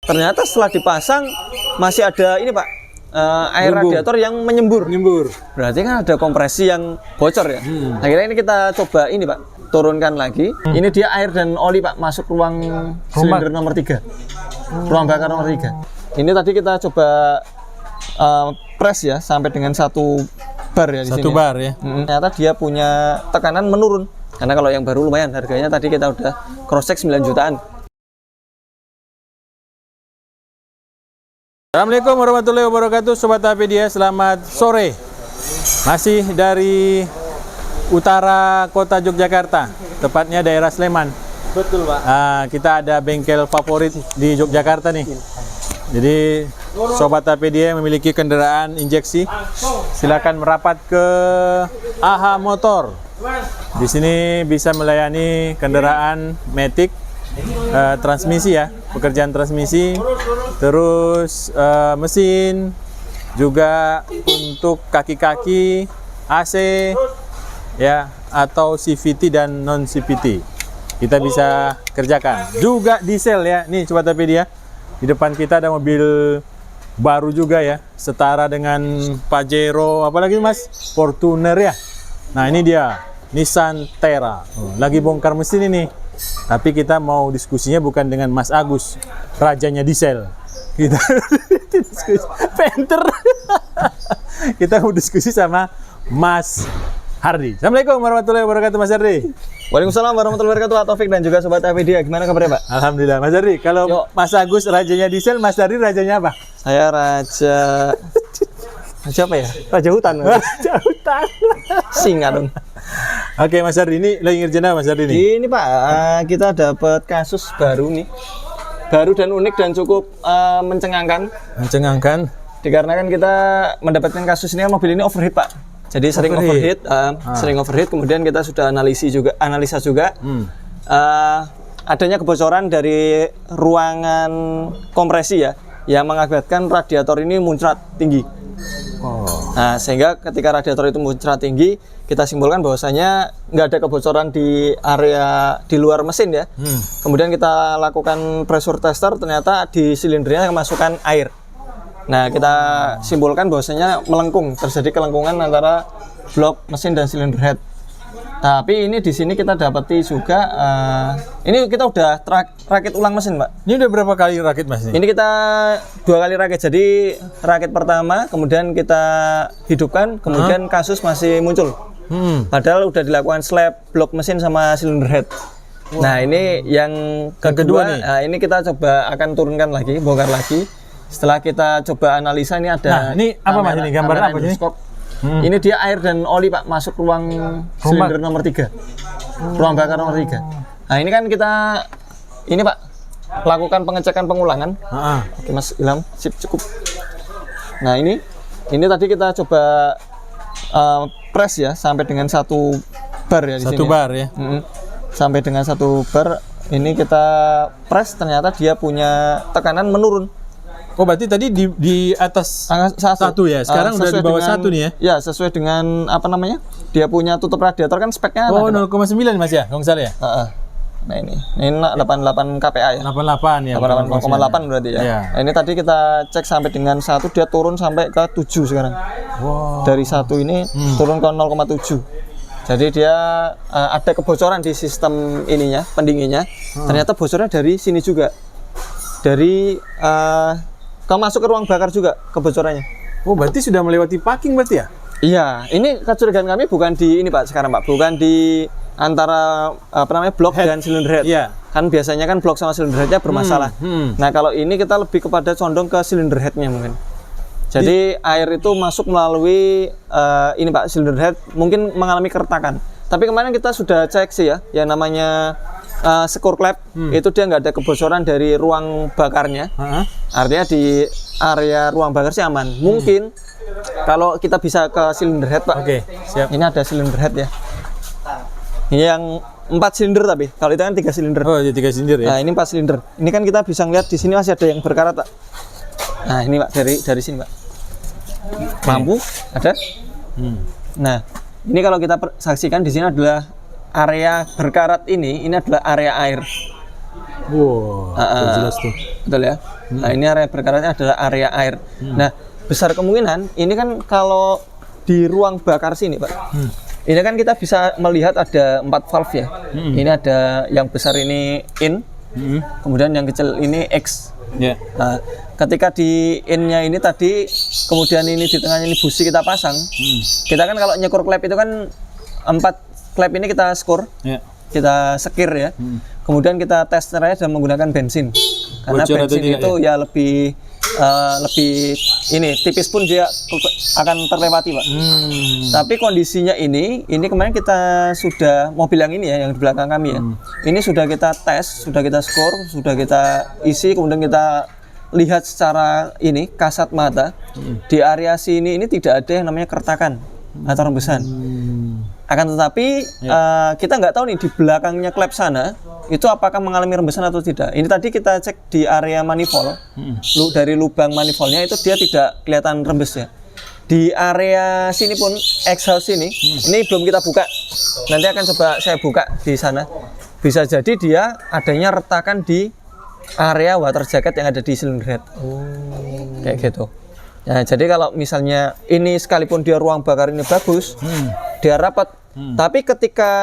ternyata setelah dipasang masih ada ini Pak, air radiator yang menyembur. Berarti kan ada kompresi yang bocor ya. Akhirnya ini kita coba ini Pak, turunkan lagi. Ini dia air dan oli Pak, masuk ruang silinder nomor 3. Ruang bakar nomor 3. Ini tadi kita coba press ya sampai dengan 1 bar ya di sini. 1 bar ya. Ternyata dia punya tekanan menurun. Karena kalau yang baru lumayan harganya tadi kita udah cross check 9 jutaan. Assalamualaikum warahmatullahi wabarakatuh, Sobat APDIA, selamat sore. Masih dari utara kota Yogyakarta, tepatnya daerah Sleman. Betul Pak. Kita ada bengkel favorit di Yogyakarta nih. Jadi Sobat APDIA memiliki kendaraan injeksi, silakan merapat ke AHA Motor. Di sini bisa melayani kendaraan matic, transmisi ya, pekerjaan transmisi, terus mesin, juga untuk kaki-kaki, AC, ya, atau CVT dan non CVT. Kita bisa kerjakan. Juga diesel ya. Nih Sobat APDIA, di depan kita ada mobil baru juga ya, setara dengan Pajero, apalagi Mas, Fortuner ya. Nah ini dia Nissan Terra. Lagi bongkar mesin ini. Tapi kita mau diskusinya bukan dengan Mas Agus, rajanya diesel. Kita diskusi Panther. Kita mau diskusi sama Mas Hardi. Assalamualaikum warahmatullahi wabarakatuh Mas Hardi. Waalaikumsalam warahmatullahi wabarakatuh Pak Taufik dan juga Sobat APDIA. Gimana kabarnya Pak? Alhamdulillah Mas Hardi. Kalau Mas Agus rajanya diesel, Mas Hardi rajanya apa? Saya raja apa ya? Raja hutan. Raja hutan. Singa dong. Oke Mas Hardi, ini lagi ngerjain apa Mas Hardi ini? Ini Pak, kita dapat kasus baru nih. Baru dan unik dan cukup mencengangkan. Mencengangkan? Dikarenakan kita mendapatkan kasus ini, mobil ini overheat Pak. Jadi sering overheat, sering overheat. Kemudian kita sudah analisa juga. Adanya kebocoran dari ruangan kompresi ya, yang mengakibatkan radiator ini muncrat tinggi. Nah, sehingga ketika radiator itu muncrat tinggi, kita simpulkan bahwasanya nggak ada kebocoran di area di luar mesin ya. Kemudian kita lakukan pressure tester, ternyata di silindernya kemasukan air. Nah, kita simpulkan bahwasanya melengkung, terjadi kelengkungan antara blok mesin dan silinder head. Tapi ini di sini kita dapati juga, ini kita udah rakit ulang mesin Pak. Ini udah berapa kali rakit Mas? Ini kita 2 kali rakit. Jadi rakit pertama, kemudian kita hidupkan, kemudian kasus masih muncul. Padahal udah dilakukan slab blok mesin sama silinder head. Nah ini yang kedua nih. Nah, ini kita coba akan turunkan lagi, bongkar lagi. Setelah kita coba analisa, ini ada. Nah ini apa Mas ini? Gambar apa ini? Ini dia air dan oli Pak, masuk ruang silinder nomor 3. Ruang bakar nomor 3. Nah ini kan kita, ini Pak, lakukan pengecekan pengulangan. Oke Mas Ilham, sip, cukup. Nah ini tadi kita coba press ya, sampai dengan 1 bar ya di sini. 1 bar ya. Sampai dengan 1 bar, ini kita press, ternyata dia punya tekanan menurun. Oh berarti tadi di atas 1 ya, sekarang udah di bawah 1 nih ya? Ya, sesuai dengan apa namanya, dia punya tutup radiator kan speknya. Oh 0,9 Mas ya, kalau nggak salah ya? Nah ini 88 kPa ya? 88 ya? 88,8 berarti ya? Nah, ini tadi kita cek sampai dengan 1, dia turun sampai ke 7 sekarang. Dari 1 ini turun ke 0,7. Jadi dia ada kebocoran di sistem ininya, pendinginnya. Ternyata bocornya dari sini juga. Dari masuk ke ruang bakar juga kebocorannya. Oh berarti sudah melewati packing berarti ya? Iya, ini kecurigaan kami bukan di ini Pak sekarang Pak, bukan di antara apa namanya blok dan silinder head. Iya. Kan biasanya kan blok sama silinder headnya bermasalah. Nah kalau ini kita lebih kepada condong ke silinder headnya mungkin. Jadi air itu masuk melalui ini Pak, silinder head mungkin mengalami keretakan. Tapi kemarin kita sudah cek sih ya, yang namanya Secure Clap itu dia nggak ada kebocoran dari ruang bakarnya. Artinya di area ruang bakar sih aman. Mungkin kalau kita bisa ke silinder head Pak. Oke, siap. Ini ada silinder head ya. Ini yang 4 silinder, tapi kalau itu kan 3 silinder. Oh, jadi 3 silinder ya. Nah, ini 4 silinder. Ini kan kita bisa ngeliat di sini masih ada yang berkarat Pak. Nah, ini Pak dari sini Pak. Lampu ada. Nah, ini kalau kita saksikan di sini adalah area berkarat ini adalah area air. Wow, jelas tuh. Betul ya. Nah, ini area berkaratnya adalah area air. Nah, besar kemungkinan ini kan kalau di ruang bakar sini, Pak. Ini kan kita bisa melihat ada 4 valve ya. Ini ada yang besar ini in, kemudian yang kecil ini X. Ya. Nah, ketika di in-nya ini tadi, kemudian ini di tengahnya ini busi kita pasang. Kita kan kalau nyekur klep itu kan 4 klep ini kita skor, kita sekir ya. Kemudian kita tes ternyata dengan menggunakan bensin. Karena Bocor bensin itu ya lebih ini tipis pun dia akan terlewati, Pak. Tapi kondisinya ini kemarin kita sudah mobil yang ini ya, yang di belakang kami ya. Ini sudah kita tes, sudah kita skor, sudah kita isi, kemudian kita lihat secara ini kasat mata di area sini ini tidak ada yang namanya keretakan atau rembesan. Akan tetapi kita nggak tahu nih di belakangnya klep sana itu apakah mengalami rembesan atau tidak. Ini tadi kita cek di area manifold, dari lubang manifoldnya itu dia tidak kelihatan rembes ya. Di area sini pun exhaust ini belum kita buka. Nanti akan coba saya buka di sana. Bisa jadi dia adanya retakan di area water jacket yang ada di silinder head. Kayak gitu. Nah, jadi kalau misalnya ini sekalipun dia ruang bakar ini bagus, dia rapat. Tapi ketika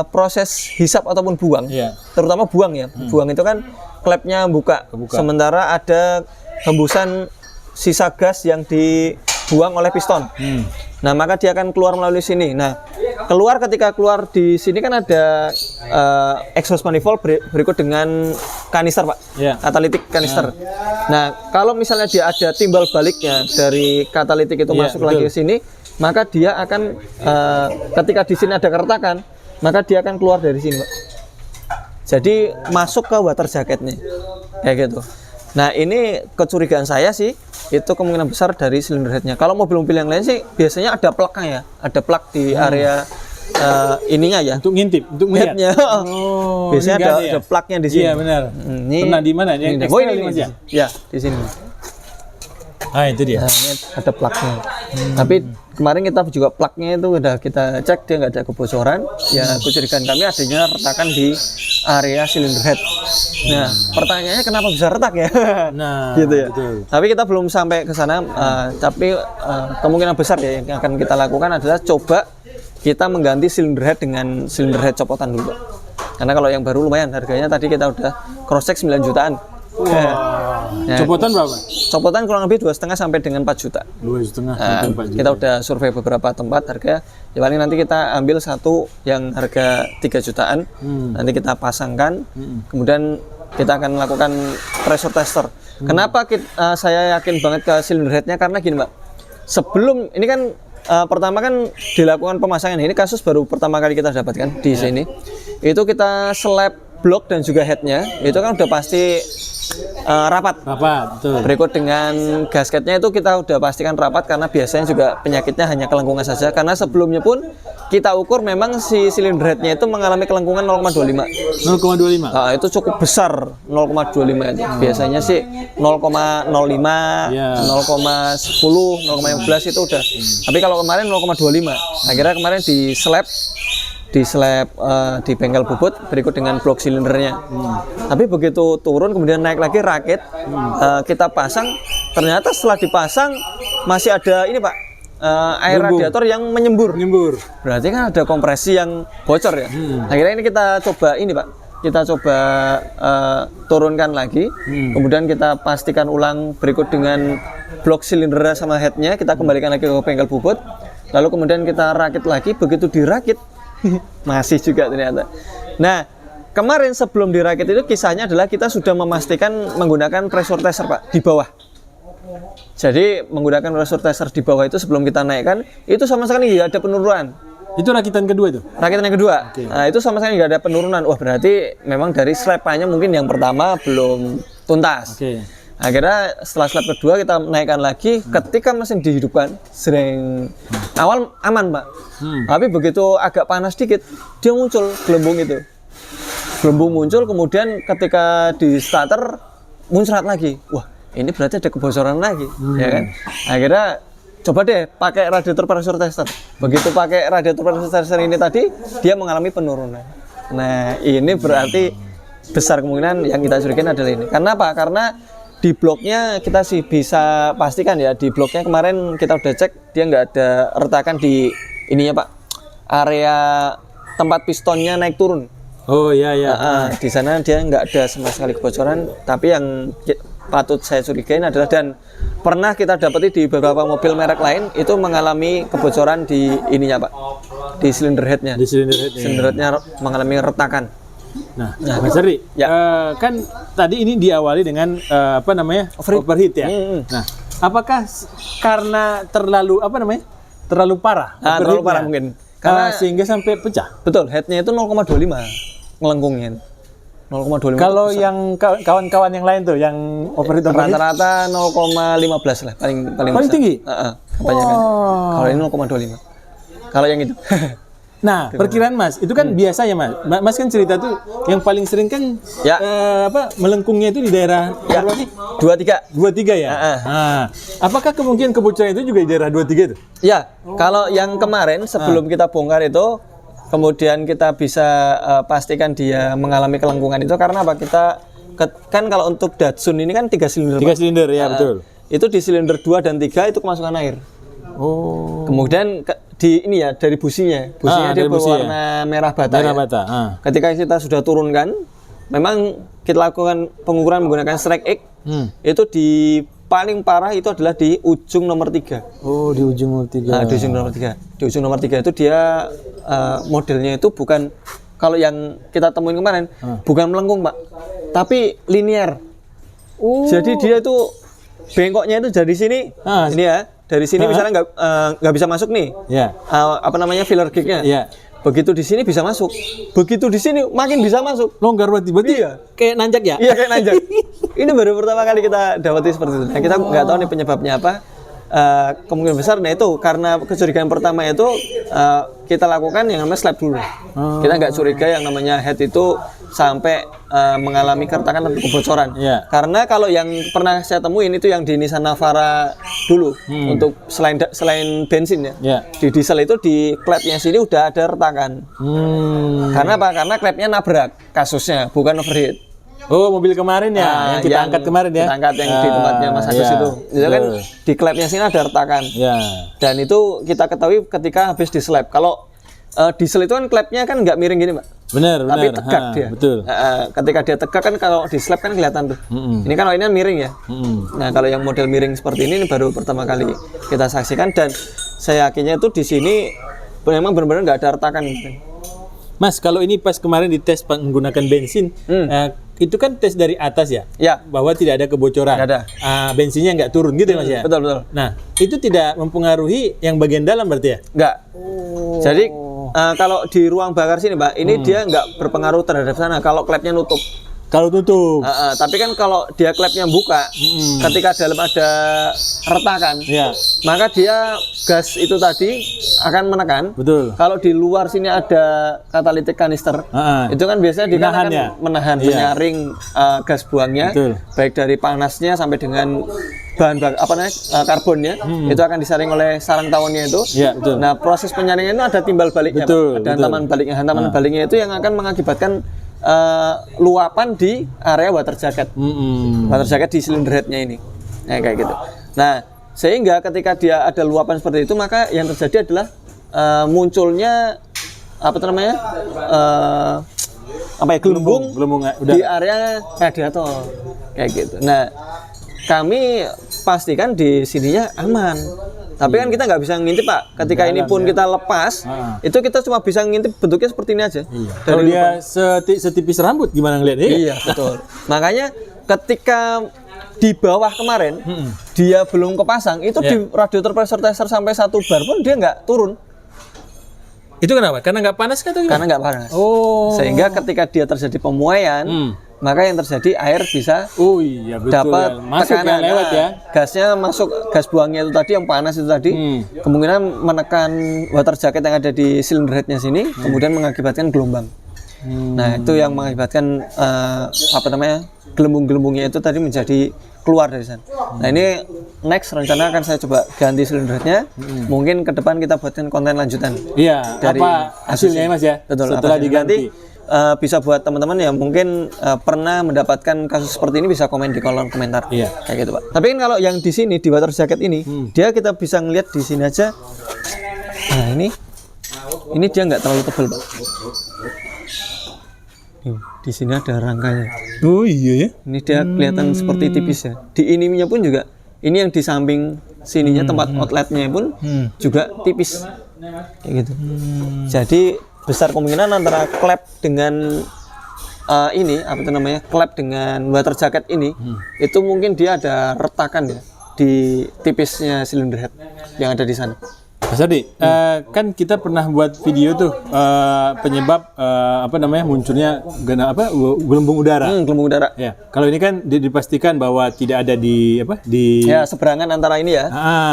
proses hisap ataupun buang, terutama buang ya, buang itu kan klepnya buka. Sementara ada hembusan sisa gas yang dibuang oleh piston. Nah, maka dia akan keluar melalui sini. Nah, ketika keluar di sini kan ada exhaust manifold berikut dengan kanister, Pak. Katalitik kanister. Nah, kalau misalnya dia ada timbal baliknya dari katalitik itu masuk lagi ke sini, maka dia akan ketika di sini ada keretakan, maka dia akan keluar dari sini, Pak. Jadi masuk ke water jacketnya, kayak gitu. Nah, ini kecurigaan saya sih, itu kemungkinan besar dari silinder headnya. Kalau mobil-mobil yang lain sih biasanya ada plugnya ya, ada plug di area ininya ya. Untuk ngintip, untuk melihat. Headnya. Biasanya ada plugnya di sini. Iya benar. Ini pernah di mana? Yang ini, ya di sini. Ah, itu dia. Nah, ini ada plugnya. Tapi kemarin kita juga plugnya itu udah kita cek, dia nggak ada kebocoran. Ya, kecurigaan kami adanya retakan di area silinder head. Nah, pertanyaannya kenapa bisa retak ya? Nah, gitu ya. betul. Tapi kita belum sampai ke sana. Tapi kemungkinan besar ya yang akan kita lakukan adalah coba kita mengganti silinder head dengan silinder head copotan dulu, Pak. Karena kalau yang baru lumayan harganya tadi kita udah cross check 9 jutaan. Nah, copotan berapa? Copotan kurang lebih 2,5 sampai dengan 4 juta. 2,5 sampai 4 juta. Kita udah survei beberapa tempat harga. Ya paling nanti kita ambil satu yang harga 3 jutaan. Nanti kita pasangkan. Kemudian kita akan melakukan pressure tester. Kenapa saya yakin banget ke silinder headnya? Karena gini, Mbak. Sebelum ini kan pertama kan dilakukan pemasangan. Ini kasus baru pertama kali kita dapatkan di sini. Itu kita slab blok dan juga headnya itu kan udah pasti rapat, betul. Berikut dengan gasketnya itu kita udah pastikan rapat karena biasanya juga penyakitnya hanya kelengkungan saja. Karena sebelumnya pun kita ukur memang si silinder headnya itu mengalami kelengkungan 0,25. 0,25. Nah, itu cukup besar 0,25 itu. Biasanya sih 0,05, 0,10, 0,15 itu udah. Tapi kalau kemarin 0,25. Akhirnya kemarin di slab di bengkel bubut berikut dengan blok silindernya. Tapi begitu turun kemudian naik lagi rakit, kita pasang, ternyata setelah dipasang masih ada ini, Pak, air radiator yang menyembur. Berarti kan ada kompresi yang bocor ya. Akhirnya ini kita coba ini, Pak, kita coba turunkan lagi, kemudian kita pastikan ulang berikut dengan blok silinder sama headnya, kita kembalikan lagi ke bengkel bubut, lalu kemudian kita rakit lagi. Begitu dirakit masih juga ternyata. Nah, kemarin sebelum dirakit itu kisahnya adalah kita sudah memastikan menggunakan pressure tester, Pak, di bawah. Jadi menggunakan pressure tester di bawah itu sebelum kita naikkan itu sama sekali nggak ada penurunan. Itu rakitan kedua itu? Rakitan yang kedua. Nah, itu sama sekali nggak ada penurunan. Wah, berarti memang dari slab-nya mungkin yang pertama belum tuntas. Akhirnya setelah slab kedua kita naikkan lagi, ketika mesin dihidupkan, sering awal aman, Pak. Tapi begitu agak panas dikit, dia muncul gelembung itu. Gelembung muncul, kemudian ketika di starter muncrat lagi. Wah, ini berarti ada kebocoran lagi, ya kan? Akhirnya coba deh pakai radiator pressure tester. Begitu pakai radiator pressure tester ini tadi, dia mengalami penurunan. Nah, ini berarti besar kemungkinan yang kita curigain adalah ini. Karena apa? Karena di bloknya kita sih bisa pastikan ya, di bloknya kemarin kita udah cek dia nggak ada retakan di ininya Pak, area tempat pistonnya naik turun. Oh iya iya. Di sana dia nggak ada sama sekali kebocoran, tapi yang patut saya curigain adalah, dan pernah kita dapati di beberapa mobil merek lain itu mengalami kebocoran di ininya Pak, di silinder headnya. Di silinder headnya. Silinder headnya mengalami retakan. Nah, Mas Heri, Ya. kan tadi ini diawali dengan apa namanya, overheat ya. Nah, apakah karena terlalu terlalu parah? Terlalu parah mungkin. Karena sehingga sampai pecah. betul, headnya itu 0,25 ngelengkungnya. 0,25. Kalau yang kawan-kawan yang lain tuh, yang overheat rata-rata 0,15 lah paling paling besar. tinggi. Kebanyakan. Kalau ini 0,25. Kalau yang itu. Nah, perkiraan Mas, itu kan biasanya Mas. Mas kan cerita tuh yang paling sering kan Ya. melengkungnya itu di daerah Ya. berapa sih? 23. 23 ya. Nah, apakah kemungkinan kebocoran itu juga di daerah 23 itu? Ya, kalau yang kemarin sebelum kita bongkar itu, kemudian kita bisa pastikan dia mengalami kelengkungan itu karena apa? Kita kan kalau untuk Datsun ini kan 3 silinder. 3 silinder ya, betul. Itu di silinder 2 dan 3 itu kemasukan air. Oh. Kemudian di ini ya dari businya dia dari busi berwarna merah bata. Merah ya. bata. Ketika kita sudah turunkan, memang kita lakukan pengukuran menggunakan strike X. Itu di paling parah itu adalah di ujung nomor 3. Oh, di ujung nomor 3. Nah, di ujung nomor 3. Di ujung nomor 3 itu dia modelnya itu bukan, kalau yang kita temuin kemarin bukan melengkung, Pak, tapi linear. Jadi dia itu bengkoknya itu dari sini, ini ya, dari sini misalnya nggak bisa masuk nih, apa namanya filler gignya. Begitu di sini bisa masuk, begitu di sini makin bisa masuk. Longgar berarti Iya. kayak nanjak ya? Iya, kayak nanjak. Ini baru pertama kali kita dapati seperti itu. Nah, kita nggak tahu nih penyebabnya apa. Kemungkinan besar, nah itu karena kecurigaan pertama itu kita lakukan yang namanya slap dulu. Kita nggak curiga yang namanya head itu sampai mengalami keretakan atau kebocoran. Karena kalau yang pernah saya temuin itu yang di Nissan Navara dulu, untuk selain bensin ya, di diesel itu di klepnya sini udah ada retakan. Karena apa? Karena klepnya nabrak kasusnya, bukan overheat. Oh, mobil kemarin ya, yang kita angkat kemarin ya? Kita angkat yang di tempatnya Mas Agus itu kan di klepnya sini ada retakan. Dan itu kita ketahui ketika habis di slap. Kalau diesel itu kan klepnya kan nggak miring gini, Pak. Benar. Tapi tegak dia. Betul. Ketika dia tegak kan kalau di slap kan kelihatan tuh. Ini kan kalau ini kan miring ya. Nah, kalau yang model miring seperti ini baru pertama kali kita saksikan, dan saya yakinnya itu di sini memang benar-benar nggak ada retakan. Mas, kalau ini pas kemarin dites menggunakan bensin, itu kan tes dari atas ya? Ya. Bahwa tidak ada kebocoran. Nggak ada. Bensinnya nggak turun gitu Mas ya? Betul, betul. Nah, itu tidak mempengaruhi yang bagian dalam berarti ya? Nggak. Jadi kalau di ruang bakar sini, Pak, ini dia nggak berpengaruh terhadap sana kalau klepnya nutup. Kalau tutup. Tapi kan kalau dia klepnya buka, ketika dalam ada retakan, maka dia gas itu tadi akan menekan. Betul. Kalau di luar sini ada katalitik kanister, itu kan biasanya menahan, menyaring gas buangnya, baik dari panasnya sampai dengan bahan karbonnya, itu akan disaring oleh sarang tawonnya itu. Nah, proses penyaringan itu ada timbal baliknya, ada hantaman baliknya. Hantaman baliknya itu yang akan mengakibatkan luapan di area water jacket, water jacket di silinder headnya ini, kayak gitu. Nah, sehingga ketika dia ada luapan seperti itu, maka yang terjadi adalah munculnya gelembung di area radiator, kayak gitu. Nah, kami pastikan di sininya aman. Tapi kan kita nggak bisa ngintip, Pak. Ketika ini pun kita lepas, itu kita cuma bisa ngintip bentuknya seperti ini aja. Kalau dia setipis rambut gimana ngeliatnya? Iya, betul. Makanya ketika di bawah kemarin dia belum kepasang, itu di radiator pressure tester sampai 1 bar pun dia nggak turun. Itu kenapa? Karena nggak panas kan? Karena nggak panas. Sehingga ketika dia terjadi pemuaian, maka yang terjadi air bisa dapat tekanan, lewat ya. Gasnya masuk, gas buangnya itu tadi yang panas itu tadi, kemungkinan menekan water jacket yang ada di silinder headnya sini, kemudian mengakibatkan gelombang. Nah, itu yang mengakibatkan gelembung-gelembungnya itu tadi menjadi keluar dari sana. Nah, ini next rencana akan saya coba ganti silinder headnya. Mungkin ke depan kita buatkan konten lanjutan. Iya. Apa hasilnya Mas ya? Betul. Setelah diganti. bisa buat teman-teman yang mungkin pernah mendapatkan kasus seperti ini bisa komen di kolom komentar. Iya. Kayak gitu, Pak. Tapi kan kalau yang di sini di water jacket ini, dia kita bisa ngelihat di sini aja. Nah, ini dia nggak terlalu tebal, Pak. Di sini ada rangkanya. Oh iya ya. Ini dia kelihatan seperti tipis ya. Di ininya pun juga, ini yang di samping sininya tempat outletnya pun juga tipis. Kayak gitu. Jadi besar kemungkinan antara klep dengan ini apa itu namanya, klep dengan water jacket ini itu mungkin dia ada retakan ya di tipisnya silinder head yang ada di sana. Mas Ardi, kan kita pernah buat video tuh penyebab apa namanya munculnya gelembung udara. Gelembung udara. Ya, kalau ini kan dipastikan bahwa tidak ada di ya seberangan antara ini ya.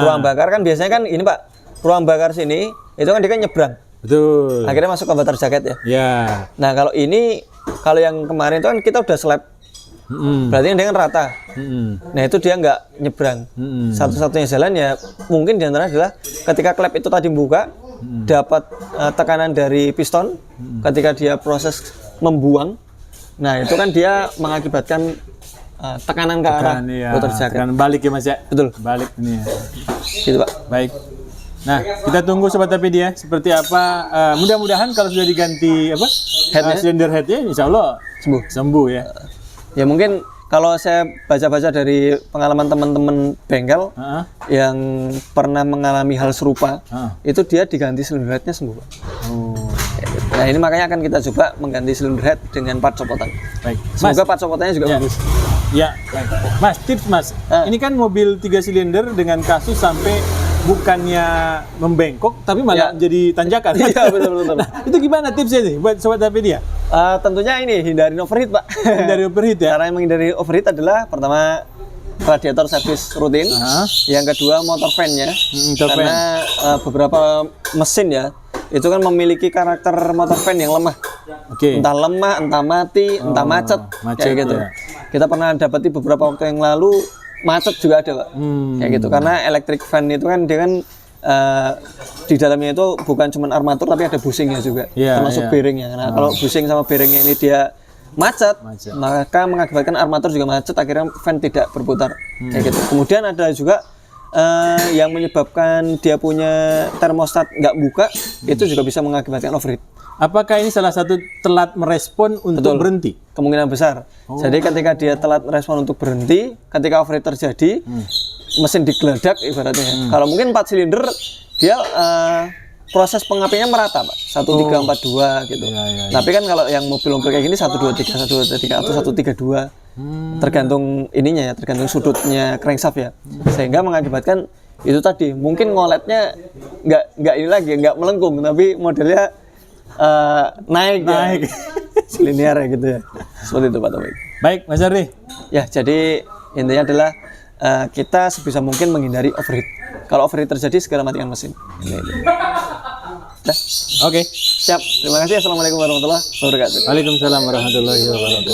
Ruang bakar kan biasanya kan ini Pak, ruang bakar sini itu kan dia kan nyebrang. Betul. Akhirnya masuk ke water jacket ya. Ya. Nah kalau ini, kalau yang kemarin itu kan kita udah slab, berarti dia kan rata. Nah itu dia nggak nyebrang. Satu-satunya jalan ya mungkin diantara adalah ketika klep itu tadi buka, dapat tekanan dari piston, ketika dia proses membuang, nah itu kan dia mengakibatkan tekanan ke arah water jacket. Tekanan balik ya Mas ya. Betul. Balik ini ya. Gitu Pak. Baik. Nah, kita tunggu Sobat Tapedia seperti apa. Mudah-mudahan kalau sudah diganti silinder headnya, insya Allah sembuh ya. Ya mungkin kalau saya baca-baca dari pengalaman teman-teman bengkel yang pernah mengalami hal serupa, itu dia diganti silinder headnya sembuh. Nah ini makanya akan kita coba mengganti silinder head dengan part copotan. Baik. Semoga part copotannya juga bagus. Ya, baik. Mas, tips Mas. Ini kan mobil 3 silinder dengan kasus sampai bukannya membengkok tapi malah jadi tanjakan. Iya betul. Nah, itu gimana tipsnya nih buat Sobat Tapedia? Tentunya ini hindari overheat Pak. Hindari overheat ya. Cara menghindari overheat adalah pertama radiator servis rutin, yang kedua motor fan-nya, karena beberapa mesin ya itu kan memiliki karakter motor fan yang lemah. Entah lemah, entah mati, entah macet kayak gitu. Ya. Kita pernah dapati beberapa waktu yang lalu macet juga ada Pak, kayak gitu, karena electric fan itu kan dia kan di dalamnya itu bukan cuma armatur tapi ada bushingnya juga, termasuk bearingnya. Nah kalau bushing sama bearingnya ini dia macet, maka mengakibatkan armatur juga macet, akhirnya fan tidak berputar, kayak gitu. Kemudian ada juga yang menyebabkan dia punya termostat nggak buka, itu juga bisa mengakibatkan overheat. Apakah ini salah satu telat merespon untuk berhenti? Kemungkinan besar. Jadi ketika dia telat merespon untuk berhenti, ketika overheat terjadi, mesin digeledak ibaratnya. Kalau mungkin 4 silinder, dia proses pengapiannya merata Pak, 1342 gitu. Tapi kan kalau yang mobil-mobil kayak gini 123, 123 atau 132, tergantung ininya ya, tergantung sudutnya crankshaft ya. Sehingga mengakibatkan itu tadi, mungkin ngoletnya nggak ini lagi, nggak melengkung, tapi modelnya naik. Ya. Linear ya gitu ya. Seperti itu Pak Taufik. Baik Mas Ardi. Ya jadi intinya adalah kita sebisa mungkin menghindari overheat. Kalau overheat terjadi segera matikan mesin. Oke. Siap. Terima kasih. Assalamualaikum warahmatullahi wabarakatuh. Waalaikumsalam warahmatullahi wabarakatuh.